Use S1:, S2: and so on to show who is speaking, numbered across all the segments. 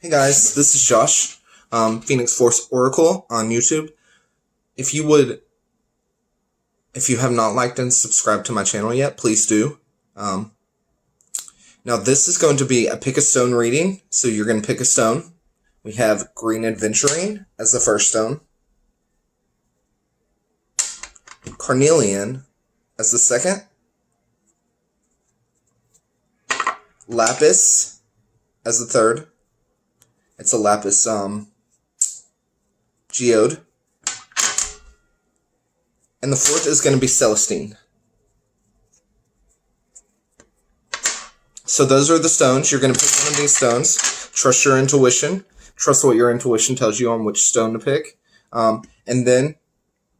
S1: Hey guys, this is Josh, Phoenix Force Oracle on YouTube. If you have not liked and subscribed to my channel yet, please do. Now this is going to be a pick a stone reading, so you're going to pick a stone. We have Green Adventuring as the first stone, Carnelian as the second, Lapis as the third. It's a lapis geode. And the fourth is going to be Celestine. So those are the stones. You're going to pick one of these stones. Trust your intuition. Trust what your intuition tells you on which stone to pick. And then,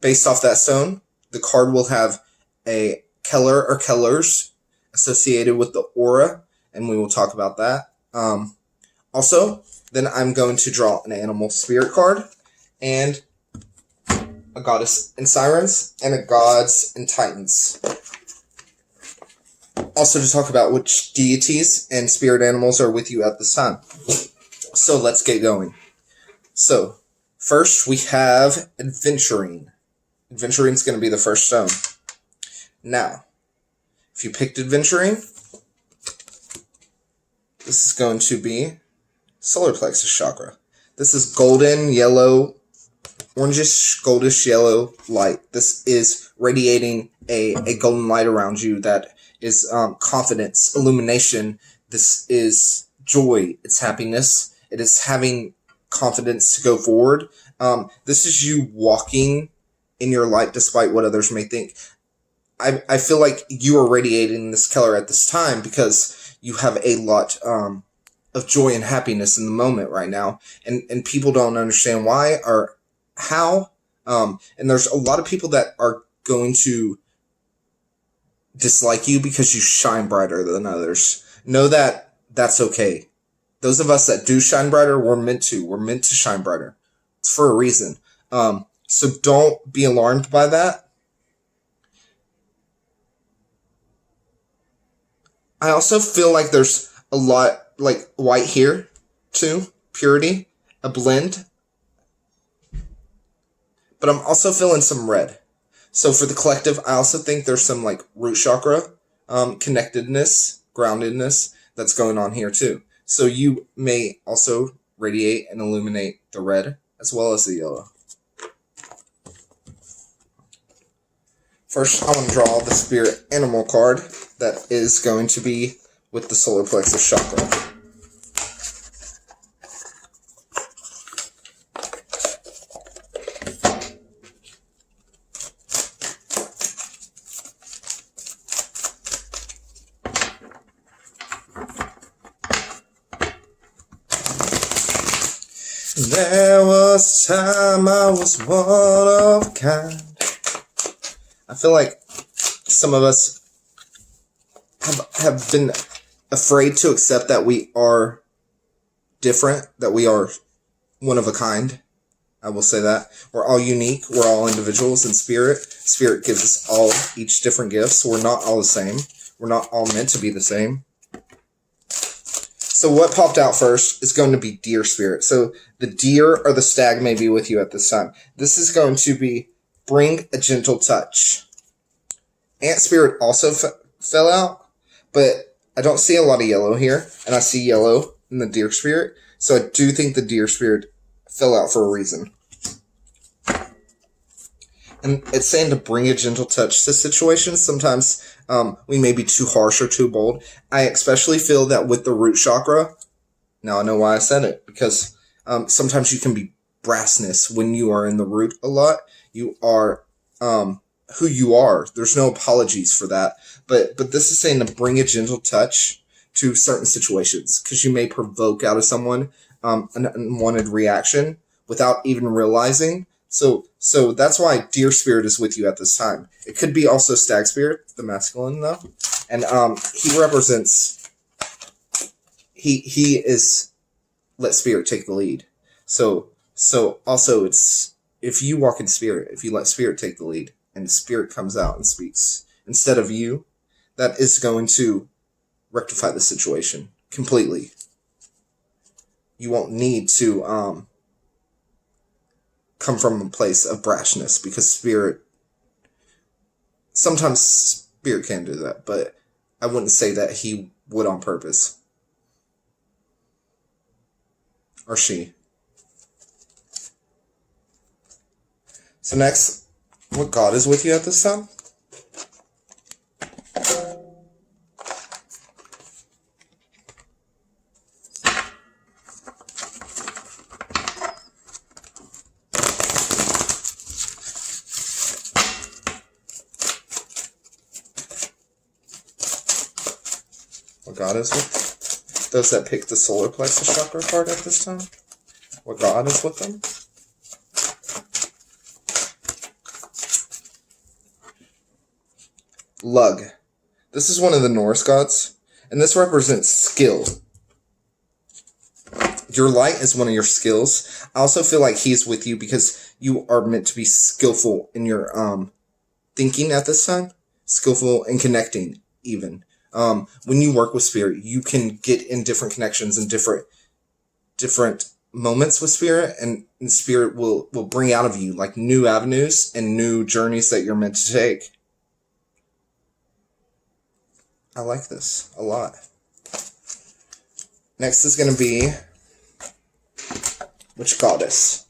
S1: based off that stone, the card will have a color or colors associated with the aura. And we will talk about that. Also, then I'm going to draw an animal spirit card, and a goddess and sirens, and a gods and titans. Also to talk about which deities and spirit animals are with you at this time. So let's get going. So, first we have Adventuring. Adventuring is going to be the first stone. Now, if you picked Adventuring, this is going to be solar plexus chakra. This is golden, yellow, orangish, goldish yellow light. This is radiating a golden light around you that is confidence, illumination. This is joy. It's happiness. It is having confidence to go forward. This is you walking in your light despite what others may think. I feel like you are radiating this color at this time because you have a lot of joy and happiness in the moment right now, and people don't understand why or how, and there's a lot of people that are going to dislike you because you shine brighter than others. Know that that's okay. Those of us that do shine brighter, we're meant to shine brighter. It's for a reason. So don't be alarmed by that. I also feel like there's a lot like white here too, purity, a blend. But I'm also feeling some red. So for the collective, I also think there's some like root chakra, connectedness, groundedness that's going on here too. So you may also radiate and illuminate the red as well as the yellow. First, I want to draw the spirit animal card that is going to be with the solar plexus chakra. There was a time I was one of a kind. I feel like some of us have been afraid to accept that we are different, that we are one of a kind. I will say that. We're all unique. We're all individuals in spirit. Spirit gives us all each different gifts. We're not all the same. We're not all meant to be the same. So what popped out first is going to be deer spirit. So the deer or the stag may be with you at this time. This is going to be bring a gentle touch. Ant spirit also fell out, but I don't see a lot of yellow here, and I see yellow in the deer spirit. So I do think the deer spirit fell out for a reason. And it's saying to bring a gentle touch to situations. Sometimes we may be too harsh or too bold. I especially feel that with the root chakra. Now I know why I said it. Because sometimes you can be brassness when you are in the root a lot. You are who you are. There's no apologies for that. But this is saying to bring a gentle touch to certain situations. Because you may provoke out of someone an unwanted reaction without even realizing. So that's why deer spirit is with you at this time. It could be also stag spirit, the masculine though. And he represents, he is let spirit take the lead. So also it's, if you walk in spirit, if you let spirit take the lead and spirit comes out and speaks instead of you, that is going to rectify the situation completely. you won't need to come from a place of brashness, because sometimes spirit can do that, but I wouldn't say that he would on purpose. Or she. So next, what god is with you at this time? What god is with those that pick the solar plexus chakra card at this time? What god is with them? Lug. This is one of the Norse gods, and this represents skill. Your light is one of your skills. I also feel like he's with you because you are meant to be skillful in your thinking at this time. Skillful in connecting, even. When you work with spirit, you can get in different connections and different moments with spirit, and spirit will bring out of you like new avenues and new journeys that you're meant to take. I like this a lot. Next is going to be, which goddess?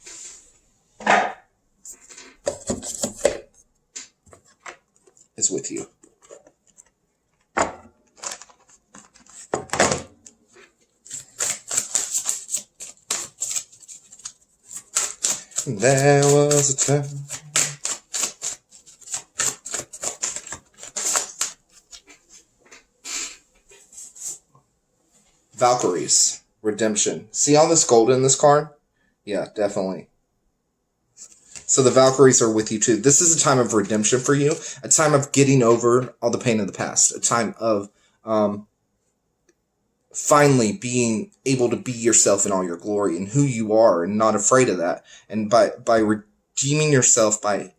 S1: Is with you? There was a time. Valkyries. Redemption. See all this gold in this card? Yeah, definitely. So the Valkyries are with you too. This is a time of redemption for you. A time of getting over all the pain of the past. A time of finally being able to be yourself in all your glory and who you are and not afraid of that. And by redeeming yourself, by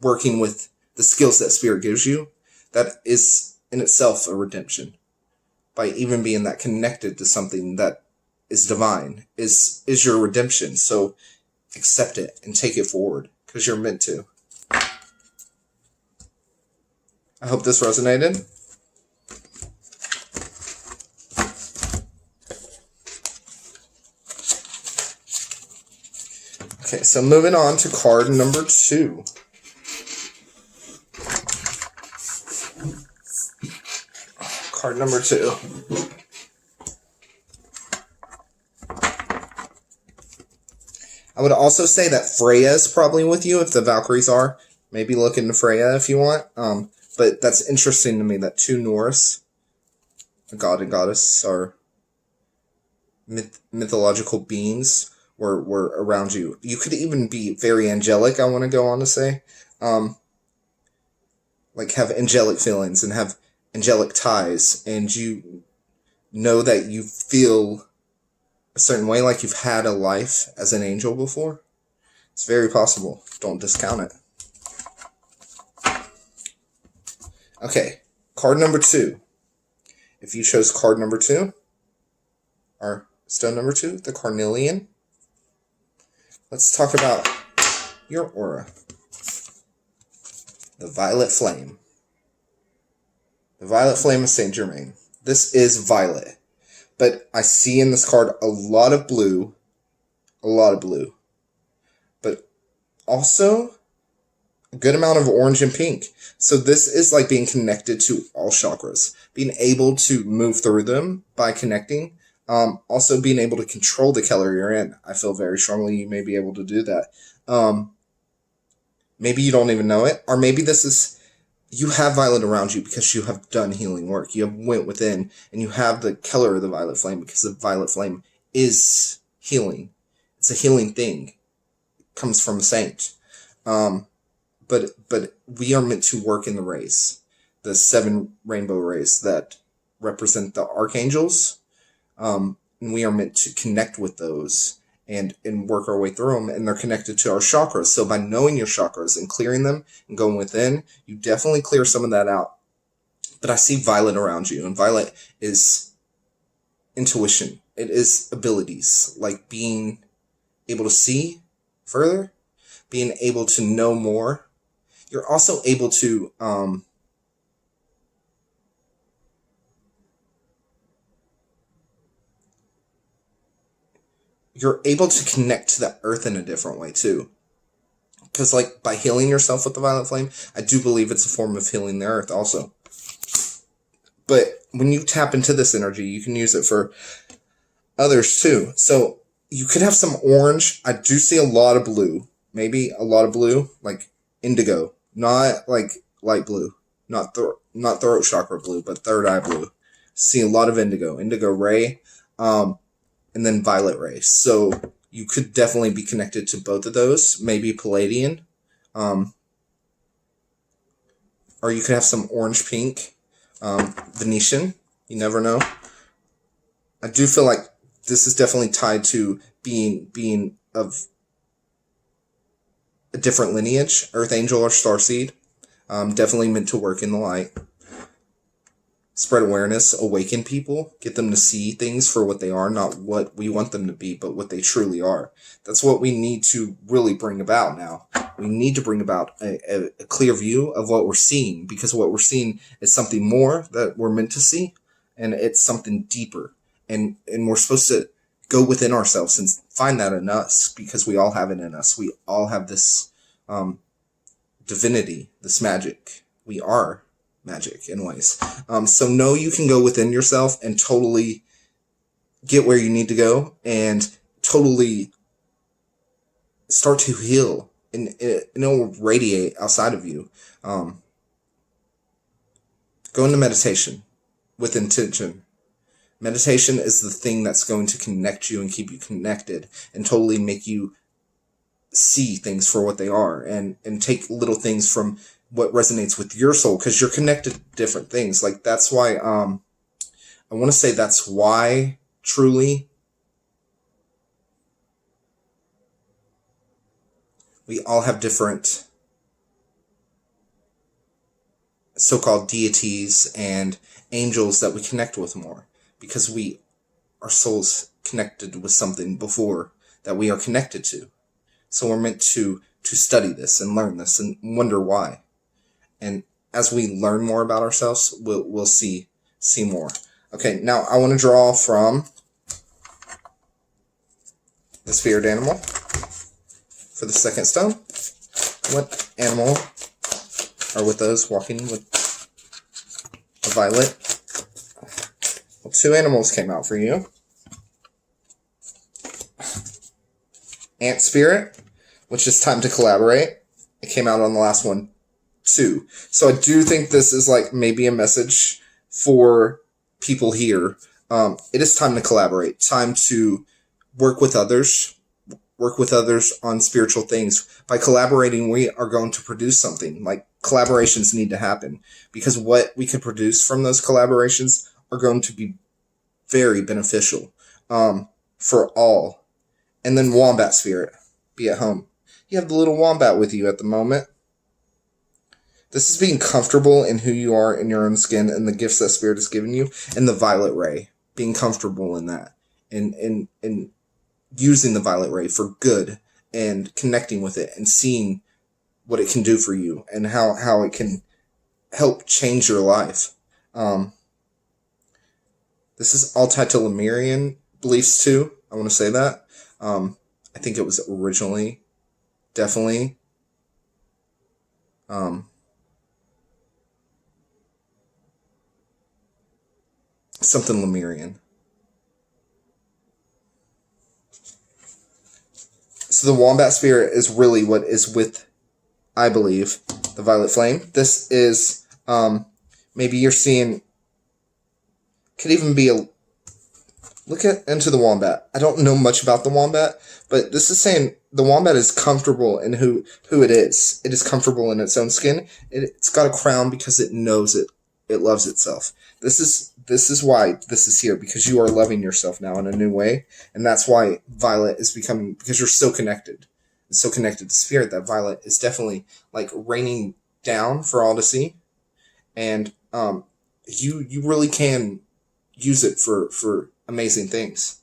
S1: working with the skills that spirit gives you, that is in itself a redemption. By even being that connected to something that is divine is your redemption. So accept it and take it forward because you're meant to. I hope this resonated. Okay, so moving on to card number 2. Card number 2. I would also say that Freya is probably with you if the Valkyries are. Maybe look into Freya if you want. But that's interesting to me that 2 Norse, a god and goddess, are mythological beings were around you. You could even be very angelic, I want to go on to say. Like have angelic feelings and have angelic ties, and you know that you feel a certain way, like you've had a life as an angel before. It's very possible. Don't discount it. Okay, card number 2. If you chose card number 2, or stone number 2, the carnelian, let's talk about your aura. The violet flame. The violet flame of Saint Germain. This is violet. But I see in this card a lot of blue. But also a good amount of orange and pink. So this is like being connected to all chakras. Being able to move through them by connecting. Also being able to control the color you're in. I feel very strongly you may be able to do that. Maybe you don't even know it. Or maybe this is, you have violet around you because you have done healing work. You have went within and you have the color of the violet flame because the violet flame is healing. It's a healing thing. It comes from a saint. But we are meant to work in the rays. The 7 rainbow rays that represent the archangels. And we are meant to connect with those and work our way through them, and they're connected to our chakras. So by knowing your chakras and clearing them and going within, you definitely clear some of that out. But I see violet around you, and violet is intuition. it is abilities, like being able to see further, being able to know more. You're also able to you're able to connect to the earth in a different way too. Because like by healing yourself with the violet flame, I do believe it's a form of healing the earth also. But when you tap into this energy, you can use it for others too. So you could have some orange. I do see a lot of blue. Maybe a lot of blue, like indigo. Not like light blue. Not throat chakra blue, but third eye blue. See a lot of indigo. Indigo ray. And then violet ray. So you could definitely be connected to both of those. Maybe Palladian. Or you could have some orange pink. Venetian. You never know. I do feel like this is definitely tied to being of a different lineage. Earth Angel or Starseed. Definitely meant to work in the light. Spread awareness, awaken people, get them to see things for what they are, not what we want them to be, but what they truly are. That's what we need to really bring about now. We need to bring about a clear view of what we're seeing, because what we're seeing is something more that we're meant to see, and it's something deeper. And we're supposed to go within ourselves and find that in us, because we all have it in us. We all have this divinity, this magic. We are magic in ways. So know you can go within yourself and totally get where you need to go and totally start to heal, and it'll radiate outside of you. Go into meditation with intention. Meditation is the thing that's going to connect you and keep you connected and totally make you see things for what they are, and take little things from what resonates with your soul, because you're connected to different things. Like that's why I want to say that's why truly we all have different so-called deities and angels that we connect with more, because our souls connected with something before that we are connected to. So we're meant to study this and learn this and wonder why. And as we learn more about ourselves, we'll see more. Okay, now I want to draw from the spirit animal for the second stone. What animal are with those walking with a violet? Well, 2 animals came out for you. Ant spirit, which is time to collaborate. It came out on the last one too. So I do think this is like maybe a message for people here. It is time to collaborate, time to work with others on spiritual things. By collaborating, we are going to produce something. Like collaborations need to happen, because what we can produce from those collaborations are going to be very beneficial for all. And then wombat spirit, be at home. You have the little wombat with you at the moment. This is being comfortable in who you are in your own skin and the gifts that spirit has given you. And the violet ray, being comfortable in that. And using the violet ray for good and connecting with it and seeing what it can do for you and how it can help change your life. This is all tied to Lemurian beliefs too. I want to say that. I think it was originally definitely something Lemurian. So the wombat spirit is really what is with, I believe, the violet flame. This is, maybe you're seeing, could even be look into the wombat. I don't know much about the wombat, but this is saying the wombat is comfortable in who it is. It is comfortable in its own skin. It's got a crown because it knows it loves itself. This is why this is here, because you are loving yourself now in a new way. And that's why violet is becoming, because you're so connected. It's so connected to spirit that violet is definitely like raining down for all to see. And you really can use it for amazing things.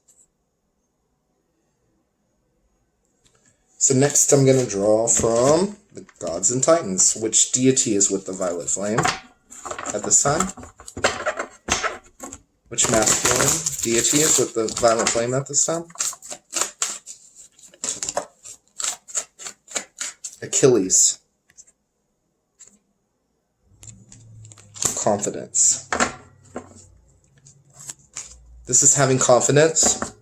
S1: So next I'm going to draw from the Gods and Titans. Which deity is with the violet flame at this time? Which masculine deity is with the violet flame at this time? Achilles. Confidence. This is having confidence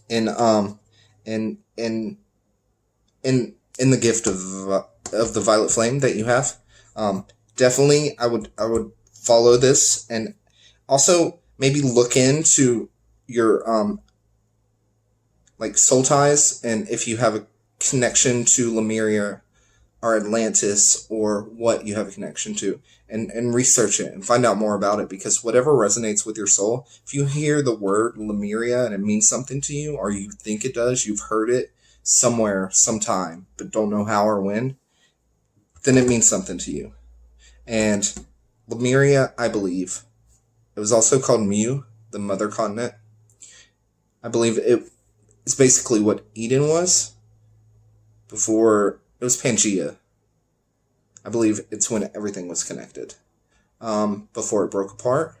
S1: in the gift of the violet flame that you have. Definitely, I would follow this, and also maybe look into your like soul ties, and if you have a connection to Lemuria or Atlantis, or what you have a connection to, and research it and find out more about it, because whatever resonates with your soul, if you hear the word Lemuria and it means something to you, or you think it does, you've heard it somewhere, sometime, but don't know how or when, then it means something to you. And Lemuria, I believe, it was also called Mu, the mother continent. I believe it is basically what Eden was before. It was Pangea. I believe it's when everything was connected. Before it broke apart.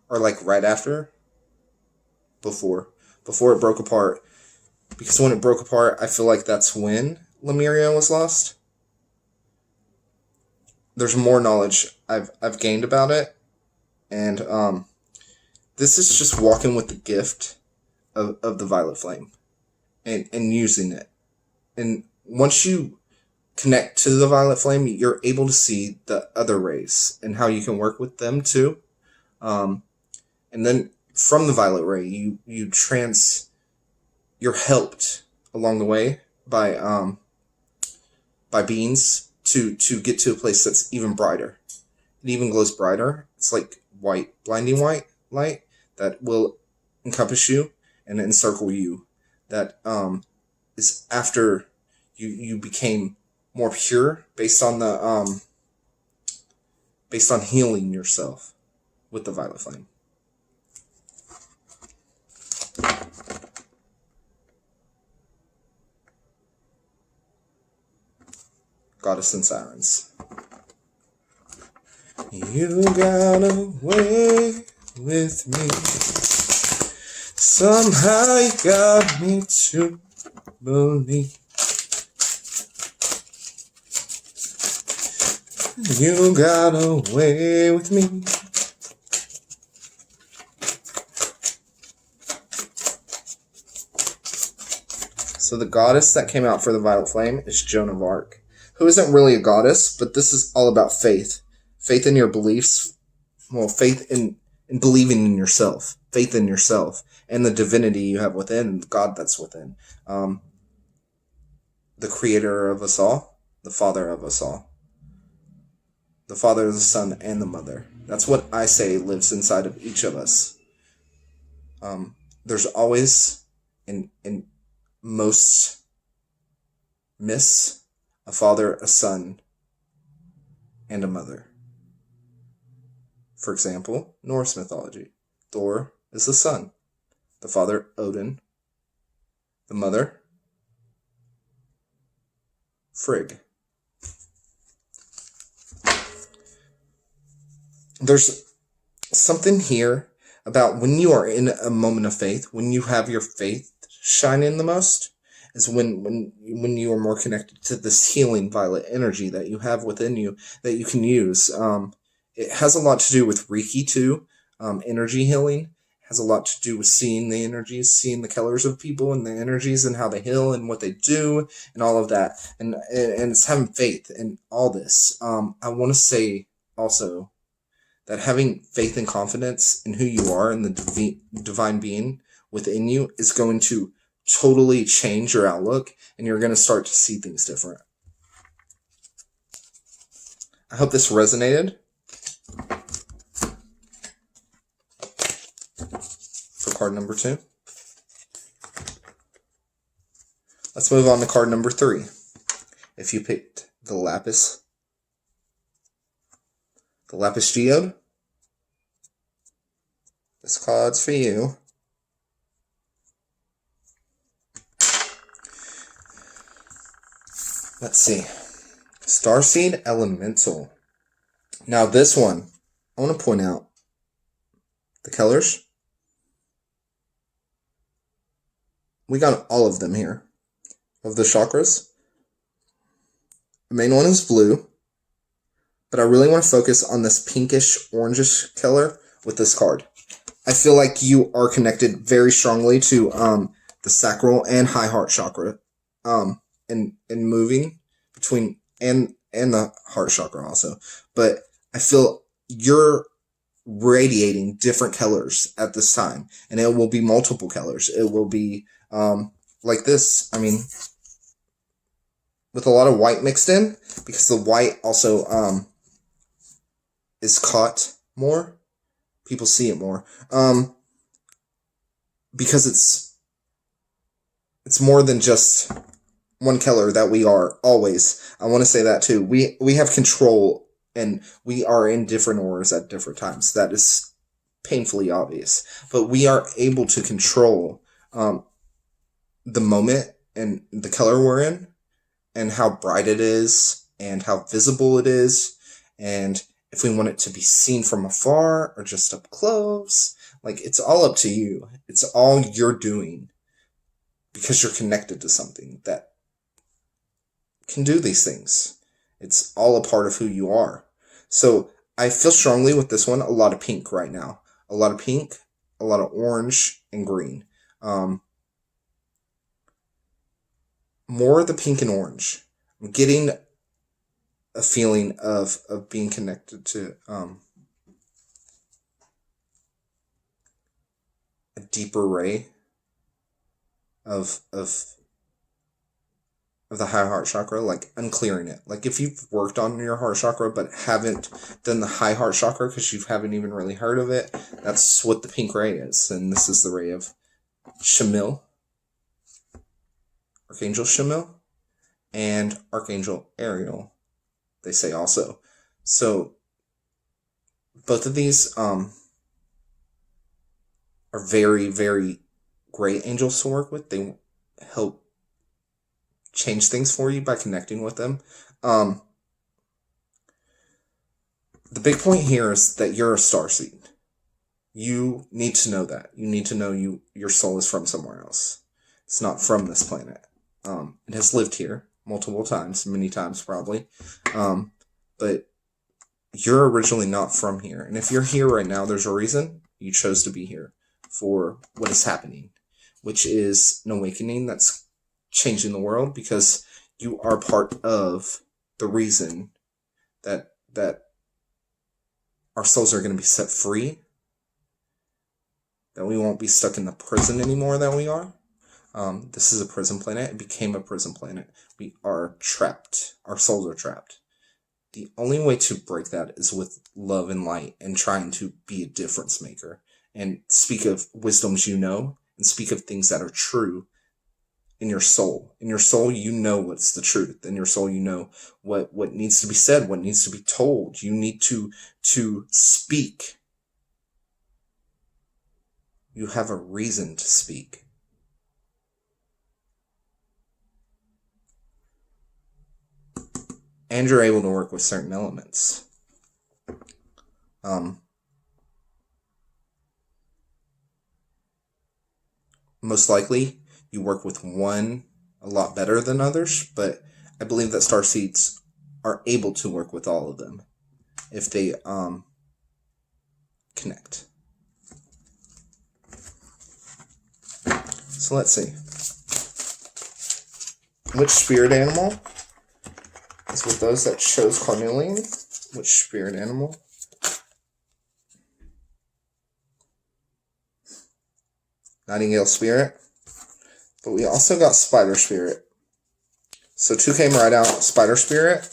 S1: Or like right after. Before it broke apart. Because when it broke apart, I feel like that's when Lemuria was lost. There's more knowledge I've gained about it. And this is just walking with the gift of the violet flame. And using it. And once you connect to the violet flame, you're able to see the other rays and how you can work with them too. And then from the violet ray, you're helped along the way by beings to get to a place that's even brighter. It even glows brighter. It's like white, blinding white light that will encompass you and encircle you. That is after you became more pure based on healing yourself with the violet flame. Goddess and Sirens. You got away with me. Somehow you got me to believe. You got away with me. So the goddess that came out for the violet flame is Joan of Arc, who isn't really a goddess, but this is all about faith. Faith in your beliefs. Well, faith in believing in yourself. Faith in yourself and the divinity you have within, the God that's within. The creator of us all, the father of us all. The Father, the Son, and the Mother. That's what I say lives inside of each of us. There's always, in most myths, a father, a son, and a mother. For example, Norse mythology. Thor is the son. The father, Odin. The mother, Frigg. There's something here about when you are in a moment of faith, when you have your faith shine in the most, is when you are more connected to this healing violet energy that you have within you that you can use. It has a lot to do with Reiki too. Energy healing it has a lot to do with seeing the energies, seeing the colors of people and the energies and how they heal and what they do and all of that. And it's having faith in all this. I want to say also that having faith and confidence in who you are and the divine being within you is going to totally change your outlook, and you're going to start to see things different. I hope this resonated. For card number 2. Let's move on to card number 3. If you picked the Lapis Geode, this card's for you. Let's see. Starseed Elemental. Now this one, I want to point out the colors. We got all of them here of the chakras. The main one is blue, but I really want to focus on this pinkish orangish color with this card. I feel like you are connected very strongly to the sacral and high heart chakra, and moving between and the heart chakra also. But I feel you're radiating different colors at this time, and it will be multiple colors. It will be like this. I mean, with a lot of white mixed in, because the white also is caught more. People see it more because it's more than just one color that we are always. I want to say that too. We have control, and we are in different auras at different times. That is painfully obvious, but we are able to control the moment and the color we're in, and how bright it is, and how visible it is, and if we want it to be seen from afar or just up close. Like, it's all up to you. It's all you're doing because you're connected to something that can do these things. It's all a part of who you are. So I feel strongly with this one, a lot of pink right now. A lot of pink, a lot of orange, and green. More of the pink and orange. I'm getting a feeling of being connected to a deeper ray of the high heart chakra, like unclearing it. Like if you've worked on your heart chakra but haven't done the high heart chakra because you haven't even really heard of it, that's what the pink ray is. And this is the ray of Shamil, Archangel Shamil, and Archangel Ariel, they say also. So both of these are very, very great angels to work with. They help change things for you by connecting with them. The big point here is that you're a starseed. You need to know that. You need to know your soul is from somewhere else. It's not from this planet. It has lived here multiple times, many times probably. But you're originally not from here. And if you're here right now, there's a reason you chose to be here for what is happening, which is an awakening that's changing the world, because you are part of the reason that our souls are going to be set free, that we won't be stuck in the prison anymore that we are. This is a prison planet. It became a prison planet. We are trapped. Our souls are trapped. The only way to break that is with love and light, and trying to be a difference maker, and speak of wisdoms and speak of things that are true in your soul. In your soul, you know what's the truth. In your soul, you know what needs to be said, what needs to be told. You need to speak. You have a reason to speak. And you're able to work with certain elements. Most likely, you work with one a lot better than others, but I believe that starseeds are able to work with all of them if they connect. So let's see. Which spirit animal is with those that chose carnelian? Which spirit animal? Nightingale spirit. But we also got spider spirit. So 2 came right out. Spider spirit.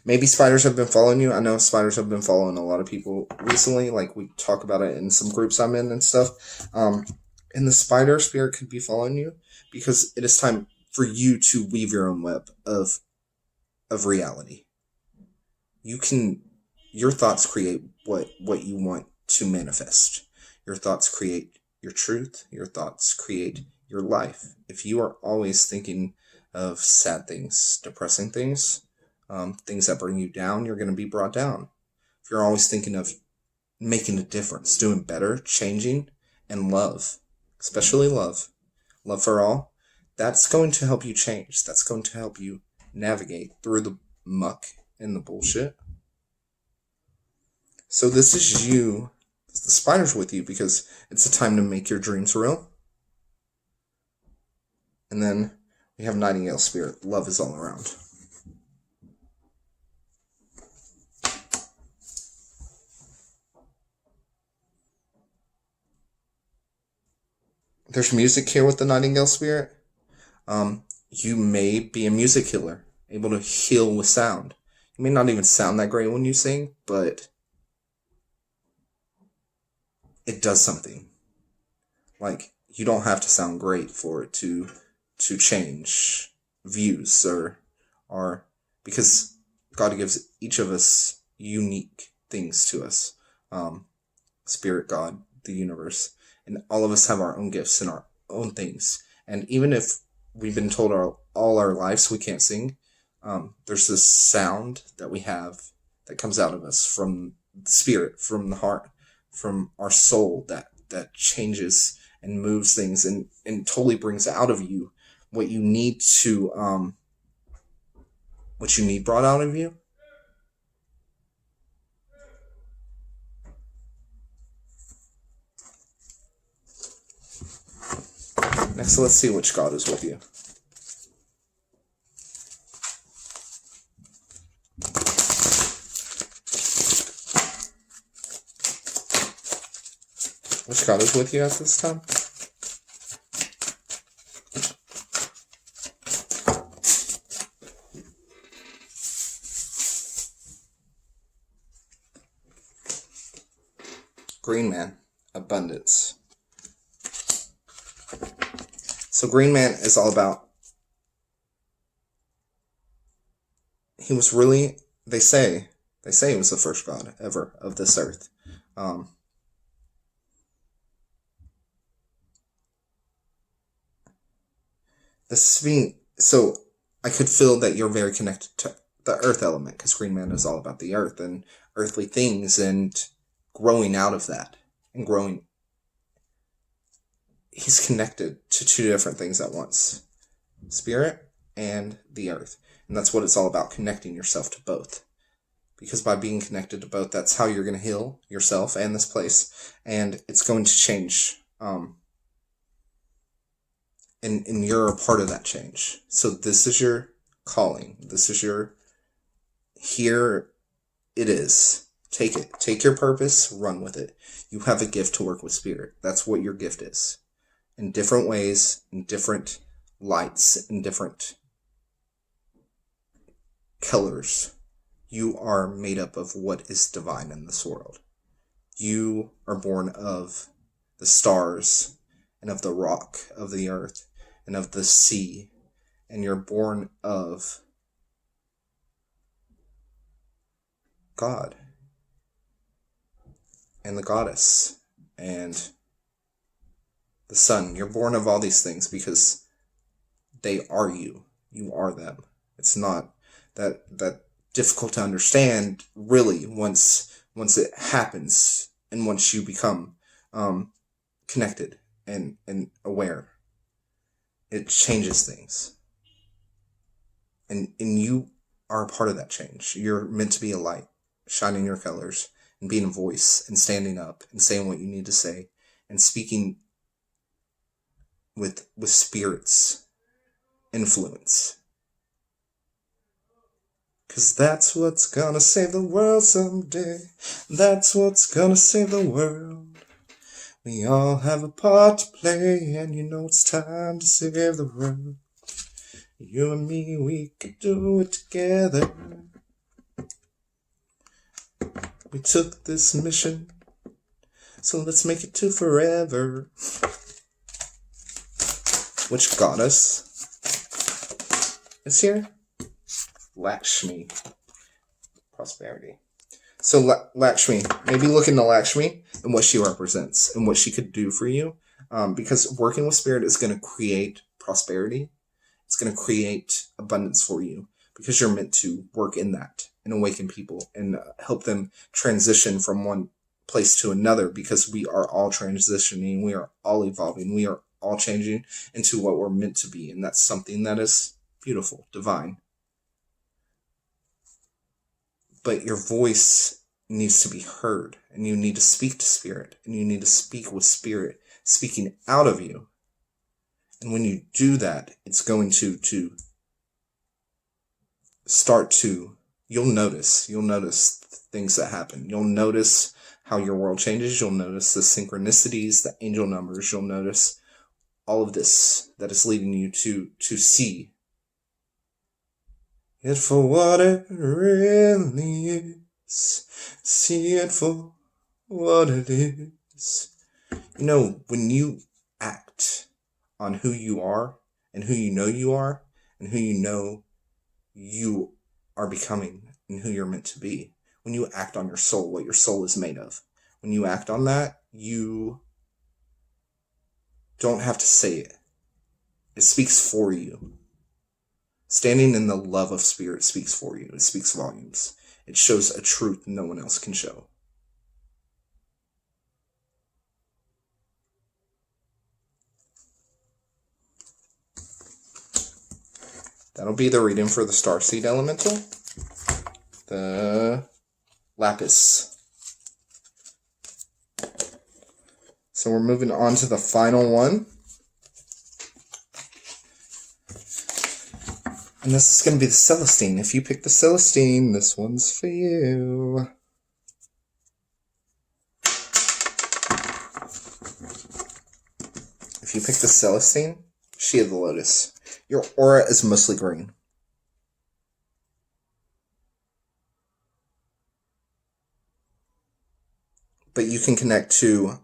S1: Maybe spiders have been following you. I know spiders have been following a lot of people recently. Like, we talk about it in some groups I'm in and stuff. And the spider spirit could be following you because it is time for you to weave your own web of reality. Your thoughts create what you want to manifest. Your thoughts create your truth. Your thoughts create your life. If you are always thinking of sad things, depressing things, things that bring you down, you're going to be brought down. If you're always thinking of making a difference, doing better, changing, and love, especially love for all, that's going to help you change. That's going to help you navigate through the muck and the bullshit. So this is you. The spider's with you because it's a time to make your dreams real. And then we have Nightingale Spirit. Love is all around. There's music here with the Nightingale Spirit. You may be a music healer, able to heal with sound. You may not even sound that great when you sing, but it does something. Like, you don't have to sound great for it to change views or because God gives each of us unique things to us. Spirit, God, the universe, and all of us have our own gifts and our own things. And even if we've been told all our lives we can't sing, there's this sound that we have that comes out of us from the spirit, from the heart, from our soul that changes and moves things and totally brings out of you what you need to what you need brought out of you. Next, let's see which God is with you. Which God is with you at this time? Green Man, abundance. So Green Man is all about, he was really, they say he was the first God ever of this earth. So I could feel that you're very connected to the earth element, because Green Man is all about the earth and earthly things and growing out of that and growing. He's connected to two different things at once, spirit and the earth. And that's what it's all about, connecting yourself to both. Because by being connected to both, that's how you're going to heal yourself and this place. And it's going to change. And you're a part of that change. So this is your calling. This is here it is. Take it. Take your purpose, run with it. You have a gift to work with spirit. That's what your gift is. In different ways, in different lights, in different colors. You are made up of what is divine in this world. You are born of the stars and of the rock of the earth and of the sea. And you're born of God and the goddess and the sun. You're born of all these things because they are you. You are them. It's not that difficult to understand, really, once it happens and once you become connected and aware. It changes things. And you are a part of that change. You're meant to be a light, shining your colors, and being a voice, and standing up, and saying what you need to say, and speaking with spirit's influence. Because that's what's gonna save the world someday. That's what's gonna save the world. We all have a part to play, and you know it's time to save the world. You and me, we could do it together. We took this mission, so let's make it to forever. Which goddess is here? Lakshmi. Prosperity. So Lakshmi, maybe look into Lakshmi and what she represents and what she could do for you. Because working with spirit is going to create prosperity It's going to create abundance for you because you're meant to work in that and awaken people and help them transition from one place to another, because we are all transitioning. We are all evolving. We are all changing into what we're meant to be. And that's something that is beautiful, divine. But your voice needs to be heard, and you need to speak to spirit, and you need to speak with spirit speaking out of you. And when you do that, it's going to start to, you'll notice things that happen. You'll notice how your world changes. You'll notice the synchronicities, the angel numbers. You'll notice all of this that is leading you to see it for what it really is. See it for what it is. You know, when you act on who you are and who you know you are and who you are becoming and who you're meant to be, when you act on your soul, what your soul is made of, when you act on that, you don't have to say it. It speaks for you. Standing in the love of spirit speaks for you. It speaks volumes. It shows a truth no one else can show. That'll be the reading for the Starseed Elemental. The Lapis. So we're moving on to the final one. And this is going to be the Celestine. If you pick the Celestine, this one's for you. If you pick the Celestine, She of the Lotus, your aura is mostly green. But you can connect to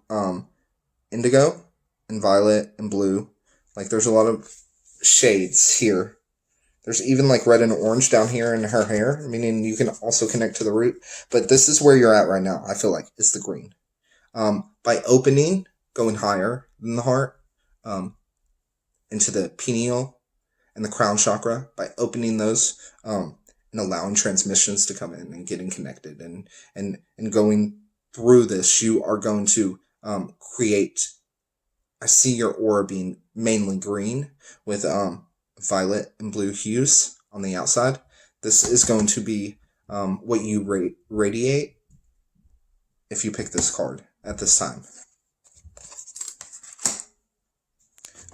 S1: indigo and violet and blue. Like, there's a lot of shades here. There's even like red and orange down here in her hair, meaning you can also connect to the root. But this is where you're at right now, I feel like, is the green. By opening, going higher than the heart, into the pineal and the crown chakra, by opening those and allowing transmissions to come in and getting connected and going through this, you are going to create, I see your aura being mainly green with violet and blue hues on the outside. This is going to be what you radiate if you pick this card at this time.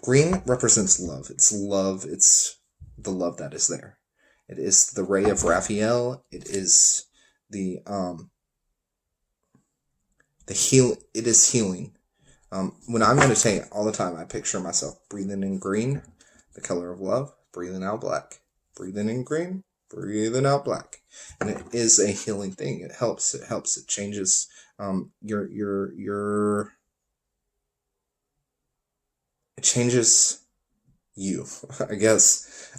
S1: Green represents love. It's love. It's the love that is there. It is the ray of Raphael. It is the heal. It is healing. When I meditate all the time, I picture myself breathing in green, the color of love, breathing out black, breathing in green, breathing out black, and it is a healing thing. It helps. It helps. It changes your. It changes you, I guess.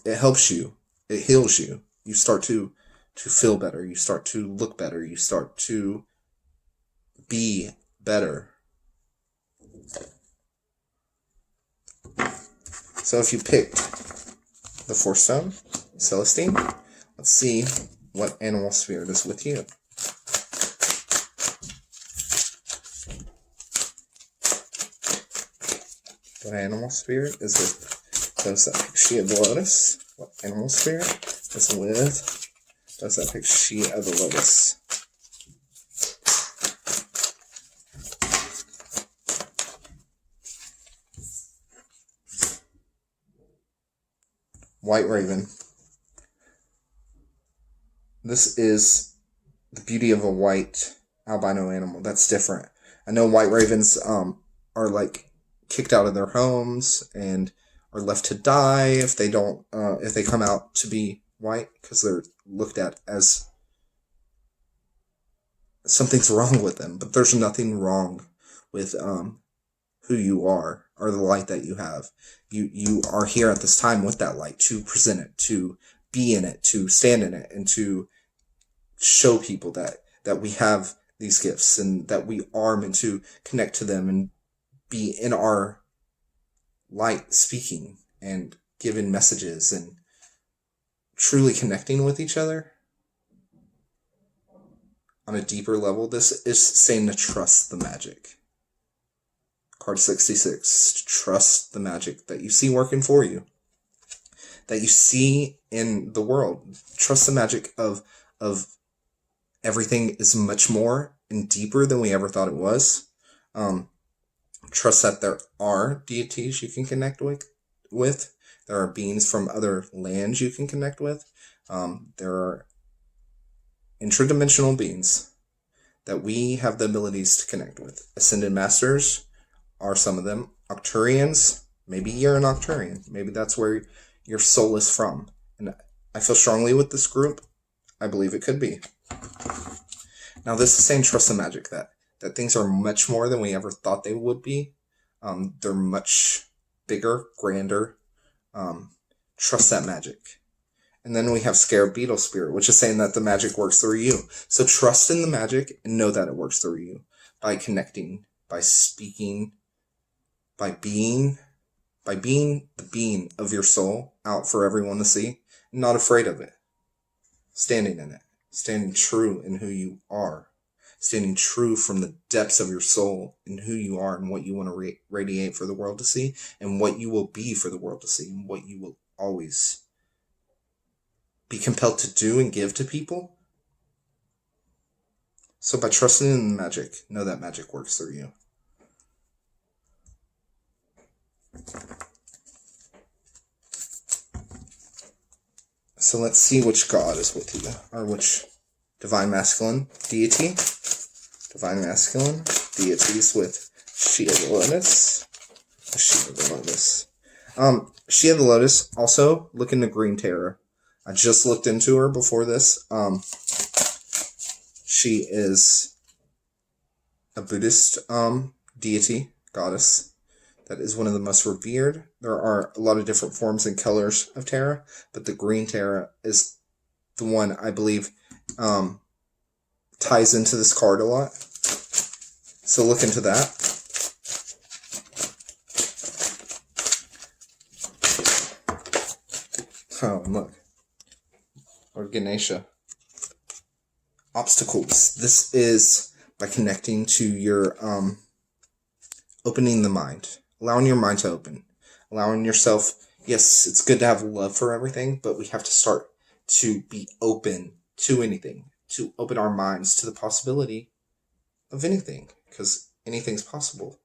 S1: It helps you. It heals you. You start to feel better. You start to look better. You start to be better. So if you picked the Force Stone, Celestine, let's see what animal spirit is with you. What animal spirit is with those that pick She of the Lotus? What animal spirit is with those that pick She of the Lotus? White Raven. This is the beauty of a white albino animal. That's different. I know white ravens are like kicked out of their homes and are left to die if they don't if they come out to be white, because they're looked at as something's wrong with them. But there's nothing wrong with who you are or the light that you have. You are here at this time with that light to present it, to be in it, to stand in it, and to show people that we have these gifts and that we are meant to connect to them and be in our light speaking and giving messages and truly connecting with each other on a deeper level, this is saying to trust the magic. Card 66, trust the magic that you see working for you, that you see in the world. Trust the magic of everything is much more and deeper than we ever thought it was. Trust that there are deities you can connect with. There are beings from other lands you can connect with. There are intradimensional beings that we have the abilities to connect with. Ascended Masters are some of them. Octurians, maybe you're an Octurian. Maybe that's where your soul is from. And I feel strongly with this group. I believe it could be. Now, this is saying trust the magic, that things are much more than we ever thought they would be. They're much bigger, grander. Trust that magic. And then we have Scarab Beetle Spirit, which is saying that the magic works through you. So trust in the magic and know that it works through you by connecting, by speaking, by being the being of your soul out for everyone to see, not afraid of it, standing in it, standing true in who you are, standing true from the depths of your soul in who you are and what you want to radiate for the world to see, and what you will be for the world to see, and what you will always be compelled to do and give to people. So by trusting in the magic, know that magic works through you. So let's see which god is with you, or which divine masculine deity. Divine masculine deities with She of the Lotus. She of the Lotus. She of the Lotus, also look into Green Terror. I just looked into her before this. She is a Buddhist deity, goddess, that is one of the most revered. There are a lot of different forms and colors of Terra, but the Green Terra is the one I believe ties into this card a lot. So look into that. Oh, look. Or Ganesha. Obstacles. This is by connecting to your opening the mind. Allowing your mind to open. Allowing yourself, yes, it's good to have love for everything, but we have to start to be open to anything. To open our minds to the possibility of anything. Because anything's possible.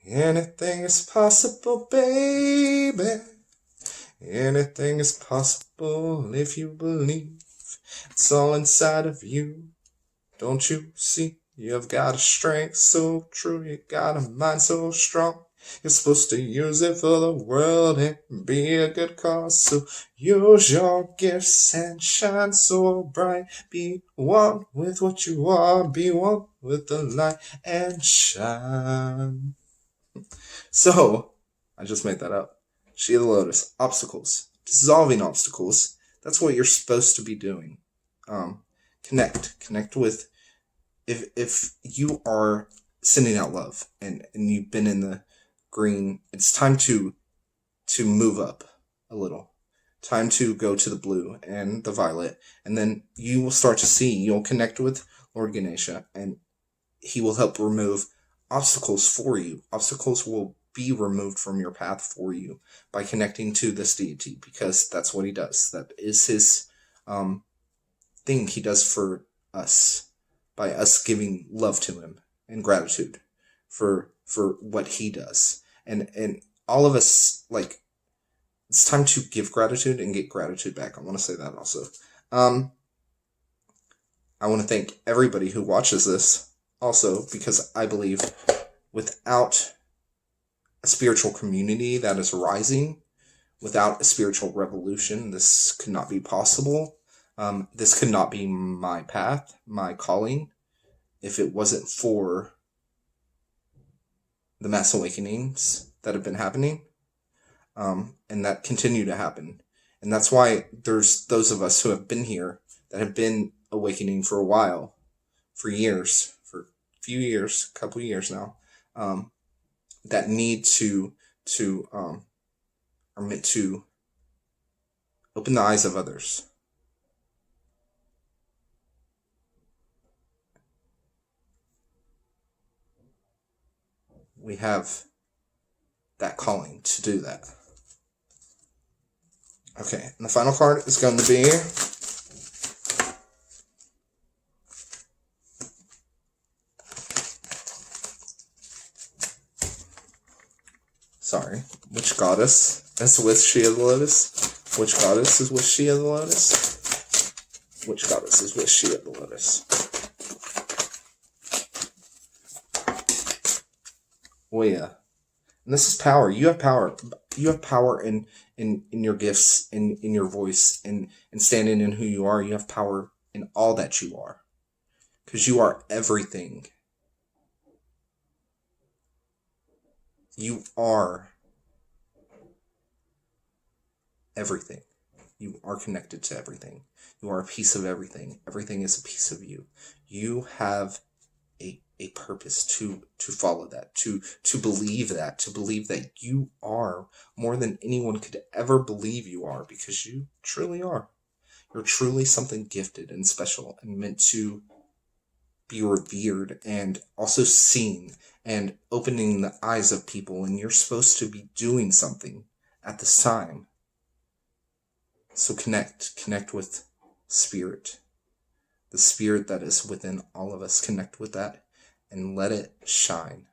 S1: Anything is possible, baby. Anything is possible if you believe. It's all inside of you. Don't you see? You've got a strength so true. You got a mind so strong. You're supposed to use it for the world and be a good cause. So use your gifts and shine so bright. Be one with what you are. Be one with the light and shine. So, I just made that up. She of the Lotus. Obstacles. Dissolving obstacles. That's what you're supposed to be doing. Connect with, if you are sending out love and you've been in the green, it's time to move up a little. Time to go to the blue and the violet, and then you will start to see, you'll connect with Lord Ganesha, and he will help remove obstacles for you. Obstacles will be removed from your path for you by connecting to this deity, because that's what he does. That is his thing he does for us, by us giving love to him and gratitude for what he does. And all of us, like, it's time to give gratitude and get gratitude back. I want to say that also. I want to thank everybody who watches this also, because I believe without a spiritual community that is rising, without a spiritual revolution, this could not be possible. This could not be my path, my calling, if it wasn't for the mass awakenings that have been happening, and that continue to happen. And that's why there's those of us who have been here that have been awakening for a while, for years, for a few years, a couple years now, that need to are meant to open the eyes of others. We have that calling to do that. Okay, and the final card is going to be which goddess is with She of the Lotus? Which goddess is with She of the Lotus? Which goddess is with She of the Lotus? Oh yeah. And this is power. You have power. You have power in your gifts, in your voice, in standing in who you are. You have power in all that you are. Because you are everything. You are everything. You are connected to everything. You are a piece of everything. Everything is a piece of you. You have a purpose to follow that, to believe that you are more than anyone could ever believe you are, because you truly are. You're truly something gifted and special and meant to be revered and also seen and opening the eyes of people, and you're supposed to be doing something at this time. So connect with spirit, the spirit that is within all of us. Connect with that and let it shine.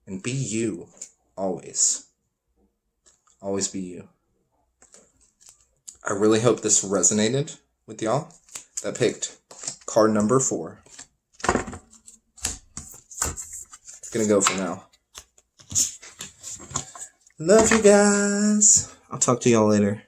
S1: And be you, always. Always be you. I really hope this resonated with y'all that picked card number 4. Gonna go for now. Love you guys. I'll talk to y'all later.